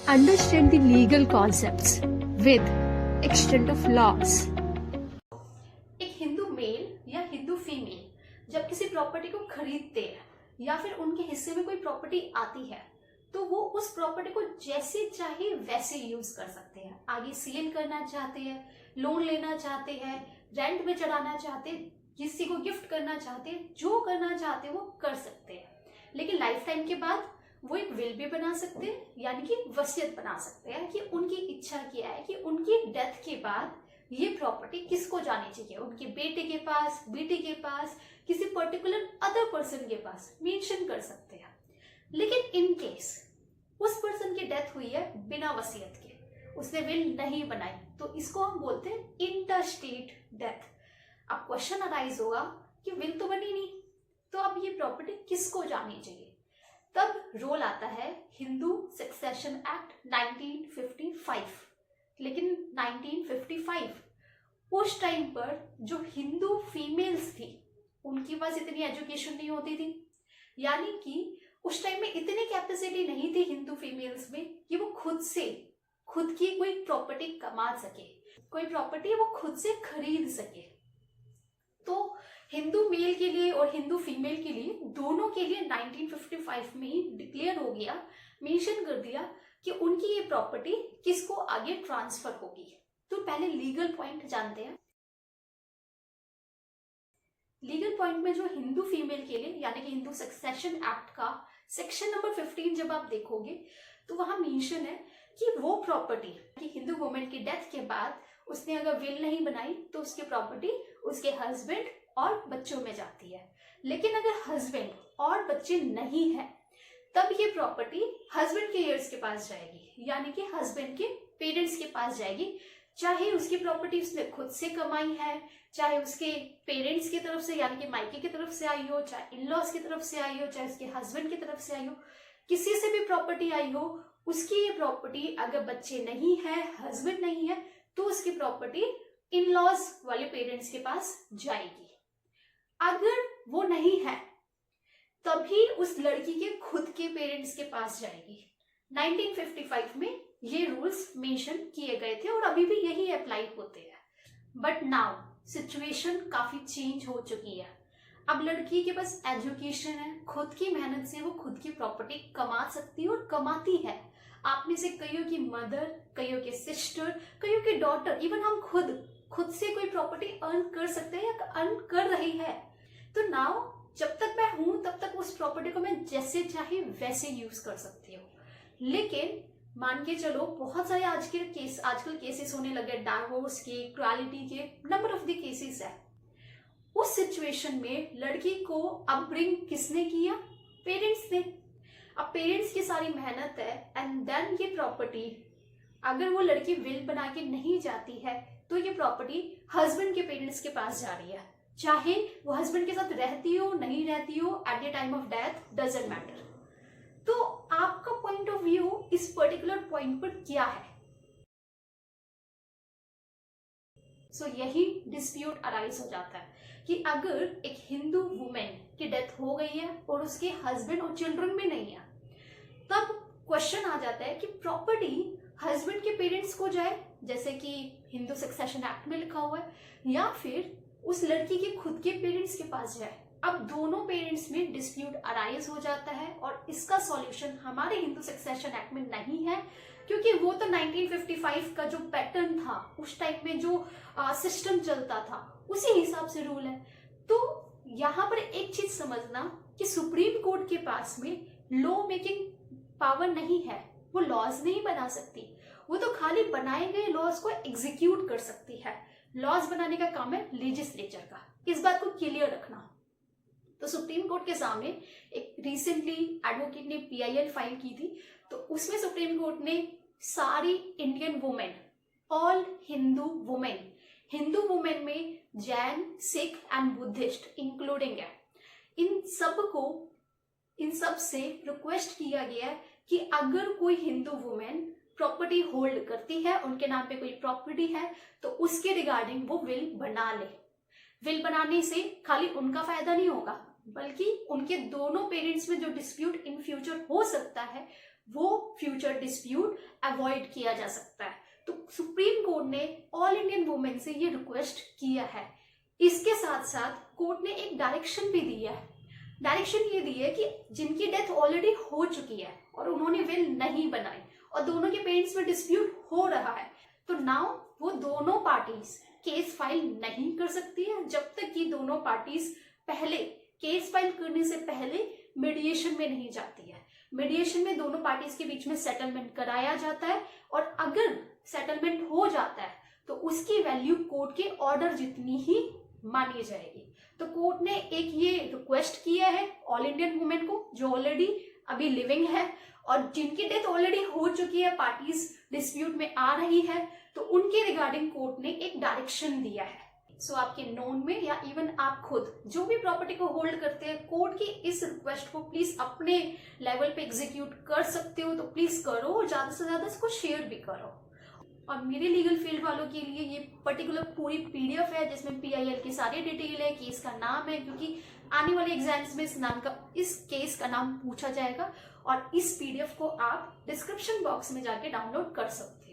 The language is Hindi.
Understand the legal concepts with extent of laws. एक हिंदू मेल या हिंदू फीमेल जब किसी प्रॉपर्टी को खरीदते हैं या फिर उनके हिस्से में कोई प्रॉपर्टी आती है तो वो उस प्रॉपर्टी को जैसे चाहे वैसे यूज कर सकते हैं। आगे सेल करना चाहते हैं, लोन लेना चाहते हैं, रेंट में चढ़ाना चाहते हैं, किसी को गिफ्ट करना चाहते हैं, जो करना चाहते हैं वो कर सकते हैं। लेकिन लाइफ टाइम के बाद वो एक विल भी बना सकते हैं, यानी कि वसीयत बना सकते हैं कि उनकी इच्छा क्या है कि उनकी डेथ के बाद ये प्रॉपर्टी किसको जानी चाहिए, उनके बेटे के पास, बेटे के पास, किसी पर्टिकुलर अदर पर्सन के पास मेंशन कर सकते हैं। लेकिन इन केस उस पर्सन की डेथ हुई है बिना वसीयत के, उसने विल नहीं बनाई, तो इसको हम बोलते हैं इंटरस्टेट डेथ। अब क्वेश्चन अराइज होगा कि विल तो बनी नहीं, तो अब ये प्रॉपर्टी किसको जानी चाहिए। तब रोल आता है हिंदू सक्सेशन एक्ट 1955। लेकिन 1955 उस टाइम पर जो हिंदू फीमेल्स थी उनके पास इतनी एजुकेशन नहीं होती थी, यानी कि उस टाइम में इतनी कैपेसिटी नहीं थी हिंदू फीमेल्स में कि वो खुद की कोई प्रॉपर्टी कमा सके, कोई प्रॉपर्टी वो खुद से खरीद सके। तो हिंदू मेल के लिए और हिंदू फीमेल के लिए, दोनों के लिए 1955 में ही डिक्लेयर हो गया, मेंशन कर दिया कि उनकी ये प्रॉपर्टी किसको आगे ट्रांसफर होगी। तो पहले लीगल पॉइंट जानते हैं। लीगल पॉइंट में जो हिंदू फीमेल के लिए यानी कि हिंदू सक्सेशन एक्ट का सेक्शन नंबर 15 जब आप देखोगे तो वहां मेंशन है कि वो प्रॉपर्टी कि हिंदू वुमेन की डेथ के बाद उसने अगर विल नहीं बनाई तो उसकी प्रॉपर्टी उसके हस्बैंड और बच्चों में जाती है। लेकिन अगर हस्बैंड और बच्चे नहीं है तब ये प्रॉपर्टी हस्बैंड के heirs के पास जाएगी, यानी कि हस्बैंड के पेरेंट्स के पास जाएगी। चाहे उसकी प्रॉपर्टी उसने खुद से कमाई है, चाहे उसके पेरेंट्स की तरफ से यानी कि मायके की तरफ से आई हो, चाहे इन लॉज की तरफ से आई हो, चाहे उसके हस्बैंड की तरफ से आई हो, किसी से भी प्रॉपर्टी आई हो, उसकी ये प्रॉपर्टी अगर बच्चे नहीं है, हस्बैंड नहीं है, तो उसकी प्रॉपर्टी इन लॉज वाले पेरेंट्स के पास जाएगी। अगर वो नहीं है तभी उस लड़की के खुद के पेरेंट्स के पास जाएगी। 1955 में ये रूल्स मेंशन किए गए थे और अभी भी यही अप्लाई होते हैं। बट नाउ सिचुएशन काफी चेंज हो चुकी है। अब लड़की के पास एजुकेशन है, खुद की मेहनत से वो खुद की प्रॉपर्टी कमा सकती है और कमाती है। आप में से कईयों की मदर, कईयों के सिस्टर, कईयों के डॉटर, इवन हम खुद से कोई प्रॉपर्टी अर्न कर सकते हैं या अर्न कर रही है। तो नाउ जब तक मैं हूं तब तक उस प्रॉपर्टी को मैं जैसे चाहे वैसे यूज कर सकती हूँ। लेकिन मान के चलो बहुत सारे आजकल केसेस होने लगे, डाइवोर्स के, इक्वालिटी के, नंबर ऑफ द केसेस है। उस सिचुएशन में लड़की को अपब्रिंग किसने किया? पेरेंट्स ने। अब पेरेंट्स की सारी मेहनत है एंड देन ये प्रॉपर्टी अगर वो लड़की विल बना के नहीं जाती है तो ये प्रॉपर्टी हस्बैंड के पेरेंट्स के पास जा रही है। चाहे वो हस्बैंड के साथ रहती हो, नहीं रहती हो, at the time of death doesn't matter. तो आपका पॉइंट ऑफ व्यू इस पर्टिकुलर पॉइंट पर क्या है? सो यही डिस्प्यूट अराइज हो जाता है कि अगर एक हिंदू वुमेन की डेथ हो गई है और उसके हस्बैंड और चिल्ड्रन भी नहीं है, तब क्वेश्चन आ जाता है कि प्रॉपर्टी हस्बैंड के पेरेंट्स को जाए जैसे कि हिंदू सक्सेशन एक्ट में लिखा हुआ है, या फिर उस लड़की के खुद के पेरेंट्स के पास जाए। अब दोनों पेरेंट्स में डिस्प्यूट अराइज हो जाता है और इसका सॉल्यूशन हमारे हिंदू सक्सेशन एक्ट में नहीं है, क्योंकि वो तो 1955 का जो पैटर्न था, उस टाइम में जो सिस्टम चलता था, उसी हिसाब से रूल है। तो यहाँ पर एक चीज समझना कि सुप्रीम कोर्ट के पास में लॉ मेकिंग पावर नहीं है, वो लॉज नहीं बना सकती, वो तो खाली बनाए गए लॉज को एग्जीक्यूट कर सकती है। लॉज बनाने का काम है लेजिस्लेचर का, इस बात को क्लियर रखना। तो सुप्रीम कोर्ट के सामने एक रिसेंटली एडवोकेट ने PIL फाइल की थी, तो उसमें सुप्रीम कोर्ट ने सारी Indian women, all Hindu women में Jain, Sikh and Buddhist including है, इन सब से रिक्वेस्ट किया गया है कि अगर कोई हिंदू वुमेन प्रॉपर्टी होल्ड करती है, उनके नाम पे कोई प्रॉपर्टी है, तो उसके रिगार्डिंग वो विल बना ले। विल बनाने से खाली उनका फायदा नहीं होगा, बल्कि उनके दोनों पेरेंट्स में जो डिस्प्यूट इन फ्यूचर हो सकता है वो फ्यूचर डिस्प्यूट अवॉइड किया जा सकता है। तो सुप्रीम कोर्ट ने ऑल इंडियन वुमेन से ये रिक्वेस्ट किया है। इसके साथ साथ कोर्ट ने एक डायरेक्शन भी दी है। डायरेक्शन ये दी है कि जिनकी डेथ ऑलरेडी हो चुकी है और उन्होंने विल नहीं बनाई और दोनों के पेरेंट्स में डिस्प्यूट हो रहा है, तो नाउ वो दोनों पार्टीज केस फाइल नहीं कर सकती है जब तक कि दोनों पार्टीज पहले केस फाइल करने से पहले मीडिएशन में नहीं जाती है। मीडिएशन में दोनों पार्टीज के बीच में सेटलमेंट कराया जाता है और अगर सेटलमेंट हो जाता है तो उसकी वैल्यू कोर्ट के ऑर्डर जितनी ही मानी जाएगी। तो कोर्ट ने एक ये रिक्वेस्ट किया है ऑल इंडियन वुमेन को जो ऑलरेडी अभी लिविंग है और जिनकी डेथ ऑलरेडी हो चुकी है, पार्टीज डिस्प्यूट में आ रही है, तो उनके रिगार्डिंग कोर्ट ने एक डायरेक्शन दिया है। सो आपके नोन में या इवन आप खुद जो भी प्रॉपर्टी को होल्ड करते हैं, कोर्ट की इस रिक्वेस्ट को प्लीज अपने लेवल पे एग्जीक्यूट कर सकते हो तो प्लीज करो और ज्यादा से ज्यादा इसको शेयर भी करो। और मेरे लीगल फील्ड वालों के लिए ये पर्टिकुलर पूरी पीडीएफ है जिसमें पीआईएल की सारी डिटेल है, केस का नाम है, क्योंकि आने वाले एग्जाम्स में इस केस का नाम पूछा जाएगा और इस पीडीएफ को आप डिस्क्रिप्शन बॉक्स में जाके डाउनलोड कर सकते हैं।